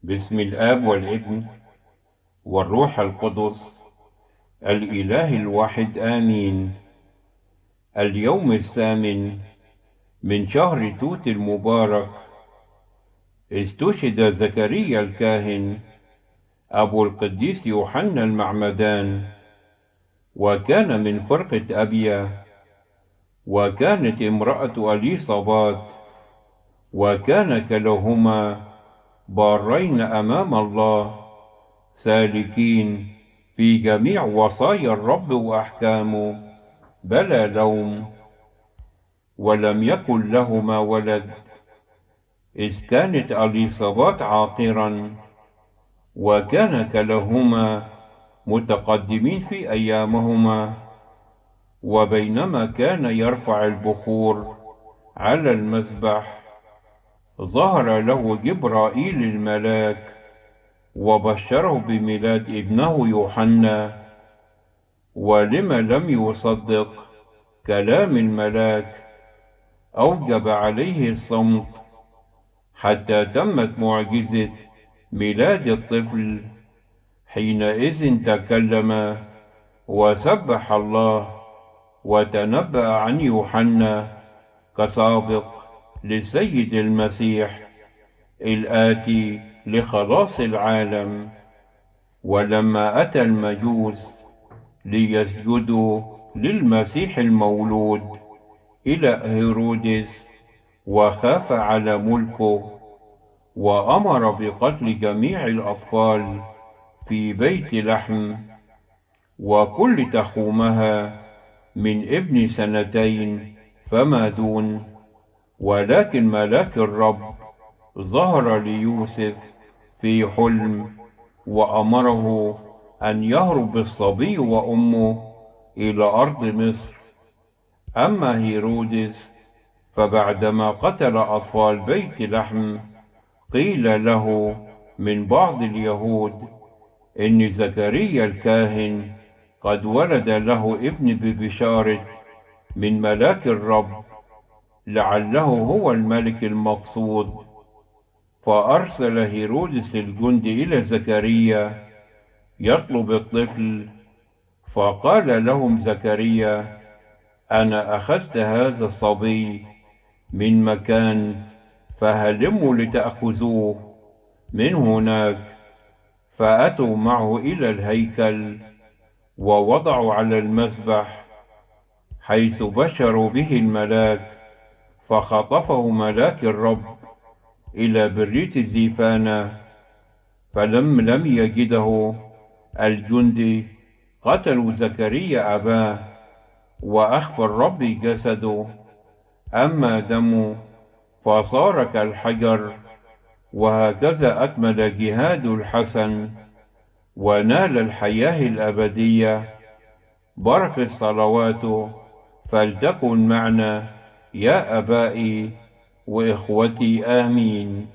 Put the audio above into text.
باسم الآب والابن والروح القدس الإله الواحد آمين. اليوم الثامن من شهر توت المبارك استشهد زكريا الكاهن أبو القديس يوحنا المعمدان، وكان من فرقة أبيا، وكانت امرأة أليصابات، وكان كلاهما بارين أمام الله، سالكين في جميع وصايا الرب وأحكامه بلا لوم. ولم يكن لهما ولد، إذ كانت أليصابات عاقرا، وكان كلاهما متقدمين في أيامهما. وبينما كان يرفع البخور على المذبح، ظهر له جبرائيل الملاك وبشره بميلاد ابنه يوحنا. ولم لم يصدق كلام الملاك، أوجب عليه الصمت حتى تمت معجزة ميلاد الطفل. حينئذ تكلم وسبح الله، وتنبأ عن يوحنا كسابق للسيد المسيح الآتي لخلاص العالم. ولما أتى المجوس ليسجدوا للمسيح المولود إلى هيرودس، وخاف على ملكه، وأمر بقتل جميع الأطفال في بيت لحم، وكل تخومها من ابن 2 فما دون. ولكن ملاك الرب ظهر ليوسف في حلم، وأمره أن يهرب الصبي وأمه إلى أرض مصر. أما هيرودس فبعدما قتل أطفال بيت لحم، قيل له من بعض اليهود إن زكريا الكاهن قد ولد له ابن ببشارة من ملاك الرب، لعله هو الملك المقصود. فأرسل هيرودس الجند إلى زكريا يطلب الطفل. فقال لهم زكريا: أنا أخذت هذا الصبي من مكان، فهلموا لتأخذوه من هناك. فأتوا معه إلى الهيكل، ووضعوا على المذبح حيث بشروا به الملاك. فخطفه ملاك الرب إلى برية زيفانا، لم يجده الجندي، قتلوا زكريا أباه، وأخفى الرب جسده. أما دمه فصار كالحجر. وهكذا أكمل جهاد الحسن، ونال الحياة الأبدية. بركة صلواته فلتكن معنا يا أبائي وإخوتي، آمين.